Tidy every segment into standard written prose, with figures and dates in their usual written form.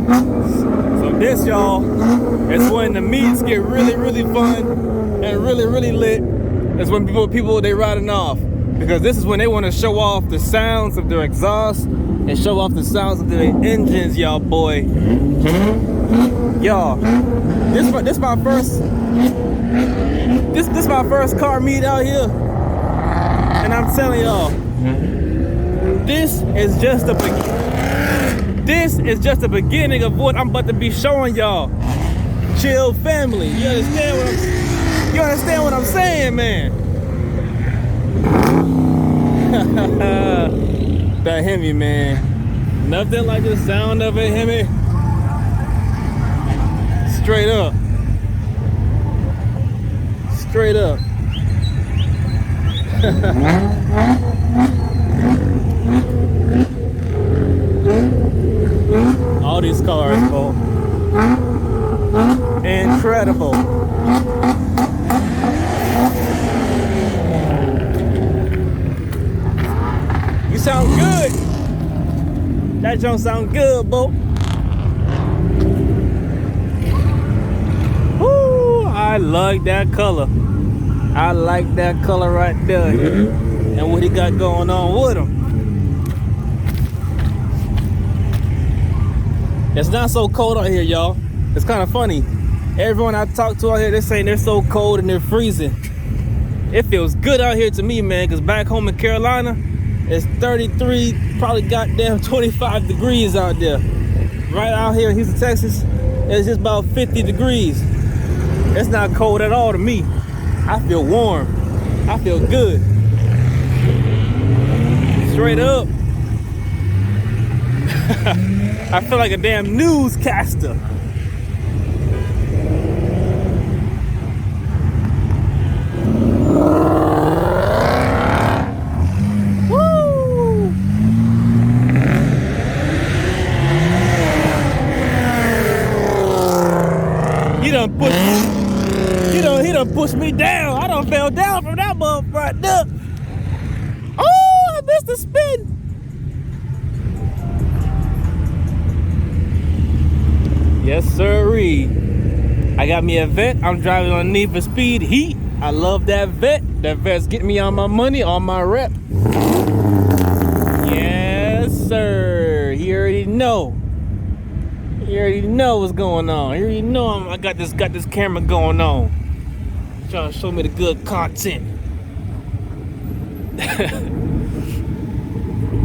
So this, y'all, is when the meets get really, really fun and really, really lit. It's when people they riding off, because this is when they want to show off the sounds of their exhaust and show off the sounds of their engines, y'all, boy. Y'all, this my first car meet out here, and I'm telling y'all, this is just the beginning of what I'm about to be showing y'all. Chill family, you understand what I'm saying, man? That Hemi, man, nothing like the sound of a Hemi. Straight up. All these cars, bro. Incredible. You sound good. That don't sound good, bro. Woo, I like that color. I like that color right there. And what he got going on with him. It's not so cold out here, y'all. It's kind of funny. Everyone I talk to out here, they're saying they're so cold and they're freezing. It feels good out here to me, man, because back home in Carolina, it's 33, probably goddamn 25 degrees out there. Right out here in Houston, Texas, it's just about 50 degrees. It's not cold at all to me. I feel warm. I feel good. Straight up. I feel like a damn newscaster. Woo! He done pushed me down. I done fell down from that motherfucker right there. Oh, I missed the spin. Yes, sirree. I got me a vet. I'm driving on Need for Speed Heat. I love that vet. That vet's getting me on my money, on my rep. Yes, sir. You already know. You already know what's going on. You already know I got this camera going on. Trying to show me the good content.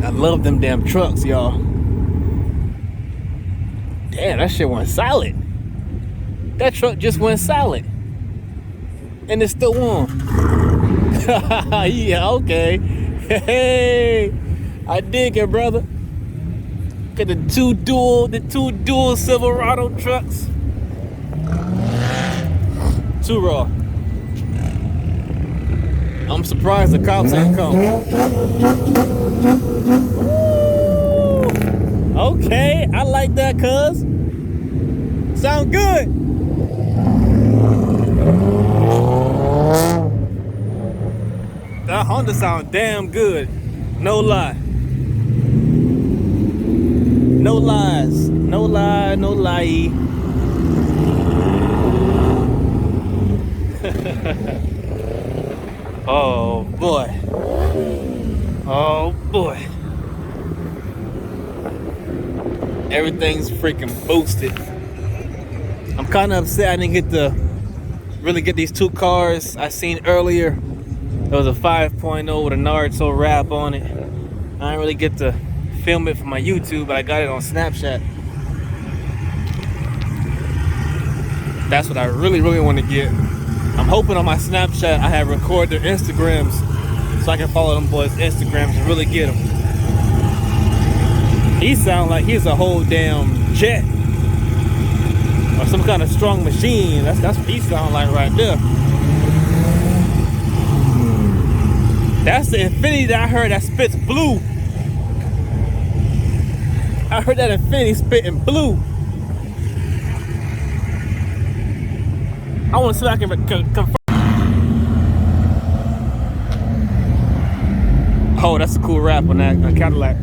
I love them damn trucks, y'all. Damn, that shit went solid. That truck just went solid. And it's still on. Yeah, okay. Hey, I dig it, brother. Got the two dual Silverado trucks. Too raw. I'm surprised the cops ain't come. Okay, I like that, cuz. Sound good. That Honda sound damn good. No lie. No lies. No lie, no lie. Oh boy. Oh boy. Everything's freaking boosted. I'm kind of upset I didn't get to really get these two cars I seen earlier. There was a 5.0 with a Naruto wrap on it. I didn't really get to film it for my YouTube, but I got it on Snapchat. That's what I really want to get. I'm hoping on my Snapchat I have record their Instagrams so I can follow them boys' Instagrams and really get them. He sound like he's a whole damn jet or some kind of strong machine. That's what he sound like right there. That's the Infinity that I heard that spits blue. I heard that Infinity spitting blue. I want to see if I can confirm. Oh, that's a cool wrap on that Cadillac.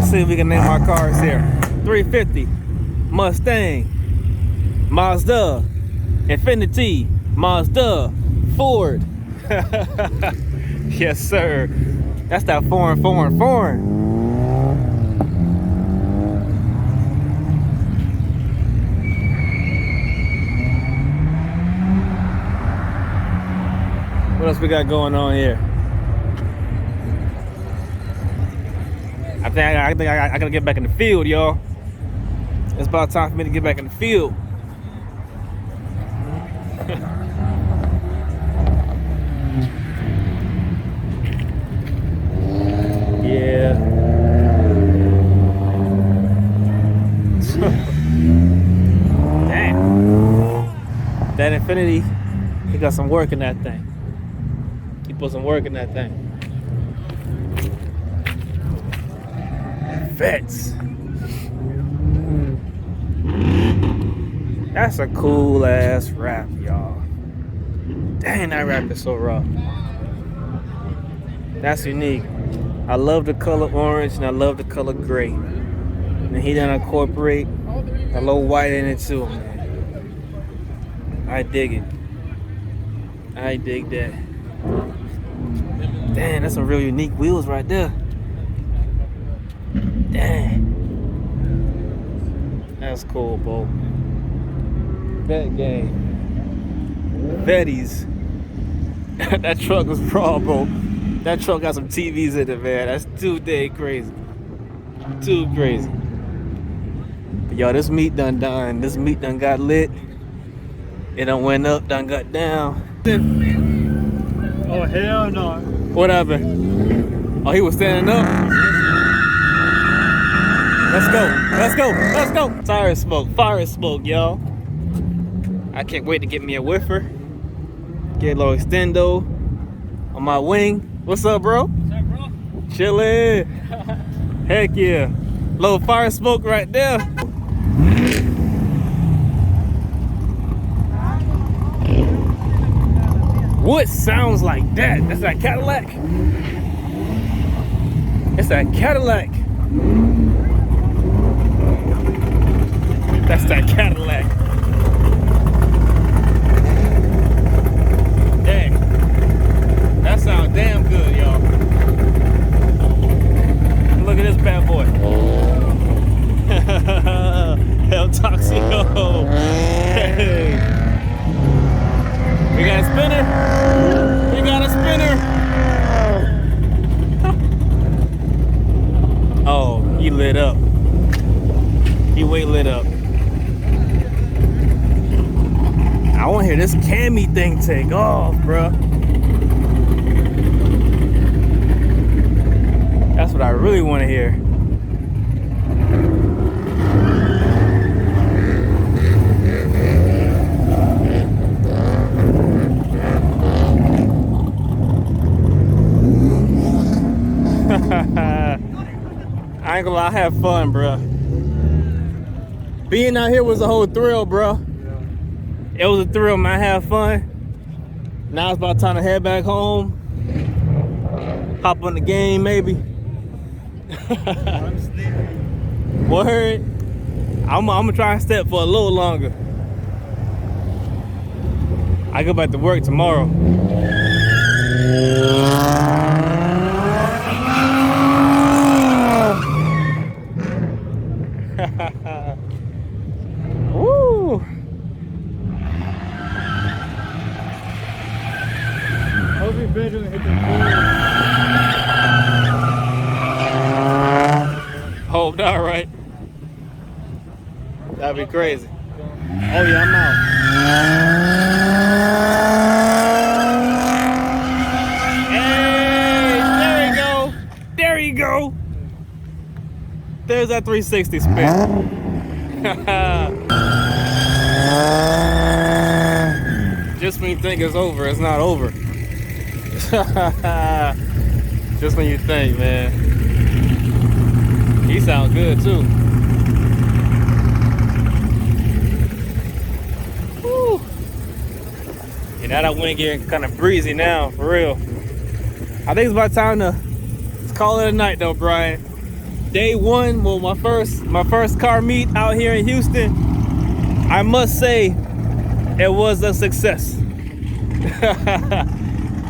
Let's see if we can name our cars here. 350, Mustang, Mazda, Infiniti, Mazda, Ford. Yes, sir. That's that foreign. What else we got going on here? I think I gotta get back in the field, y'all. It's about time for me to get back in the field. Yeah. Damn. That Infinity, he got some work in that thing. He put some work in that thing. Vets. That's a cool ass wrap, y'all. Dang, that wrap is so rough. That's unique. I love the color orange and I love the color gray. And he done incorporate a little white in it too, man. I dig it. I dig that. Damn, that's some real unique wheels right there. Dang. That's cool, bro. Vet game. Vetties. That truck was raw, bro. That truck got some TVs in it, man. That's too dang crazy. Too crazy. But yo, this meat done done. This meat done got lit. It done went up, done got down. Oh, hell no. What happened? Oh, he was standing up? Let's go. Let's go. Let's go. Fire smoke, y'all. I can't wait to get me a whiffer. Get a little extendo on my wing. What's up, bro? What's up, bro? Chillin'. Heck yeah. Little fire smoke right there. What sounds like that? That's that Cadillac. It's that Cadillac. That's that Cadillac. Dang. That sounds damn good, y'all. Look at this bad boy. El Toxio. Hey. We got a spinner. We got a spinner. Oh, he lit up. He way lit up. I want to hear this Hemi thing take off, bro. That's what I really want to hear. I ain't gonna lie, I had fun, bro. Being out here was a whole thrill, bro. It was a thrill, man. I had fun. Now it's about time to head back home. Hop on the game, maybe. I'm sleeping. Word. I'm gonna try and step for a little longer. I go back to work tomorrow. Woo! Hope you better hit the Hope not, right? That'd be crazy. Oh yeah, I'm out. Hey, there you go. There you go. There's that 360 spin. Just when you think it's over, it's not over. Just when you think, man. He sounds good too. Woo. And now that wind getting kind of breezy now, for real. I think it's about time to call it a night though, Brian. Day one, well, my first car meet out here in Houston, I must say it was a success.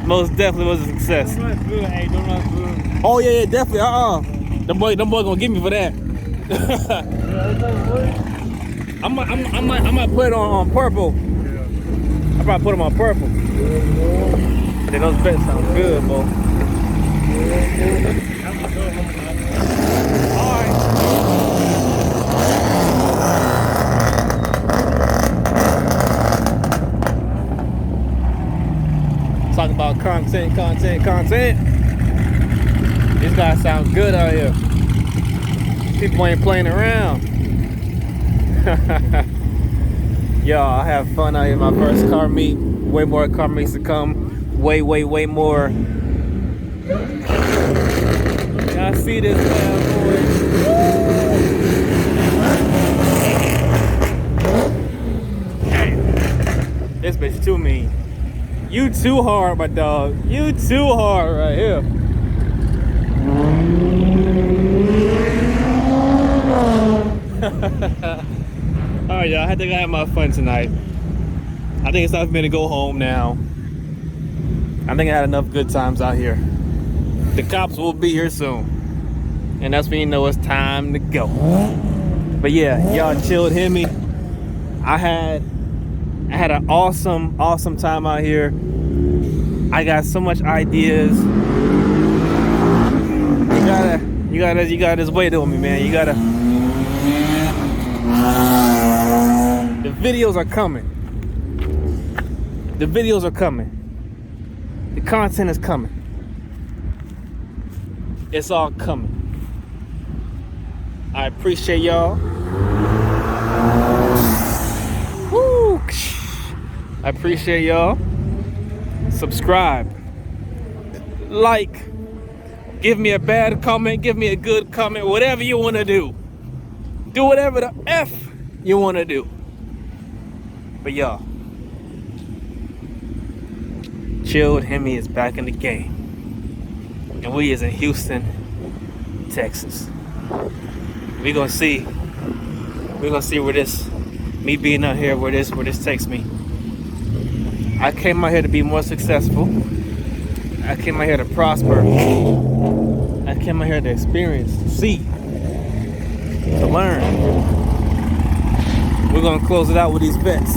Most definitely was a success. Don't run through, hey, don't run through. Oh yeah, definitely. Them boy gonna get me for that. I might put it on purple. I probably put them on purple. Then those bets sound good, bro. Alright. Talk about content. These guys sound good out here. People ain't playing around. Yo, I have fun out here. My first car meet. Way more car meets to come. Way more. Y'all see this bad boy? Hey, this bitch too mean. You too hard, my dog. You too hard right here. Alright, y'all. I think I had my fun tonight. I think it's time for me to go home now. I think I had enough good times out here. The cops will be here soon. And that's when you know it's time to go. But yeah, y'all chilled Hemi. I had an awesome time out here. I got so much ideas. You gotta just wait on me, man. The videos are coming. The videos are coming. The content is coming. It's all coming. I appreciate y'all. Woo! I appreciate y'all. Subscribe. Like. Give me a bad comment. Give me a good comment. Whatever you want to do. Do whatever the F you want to do. But y'all. Chilled Hemi is back in the game. And we is in Houston, Texas. We're gonna see where this, me being out here, where this takes me. I came out here to be more successful. I came out here to prosper. I came out here to experience, to see, to learn. We're gonna close it out with these bets.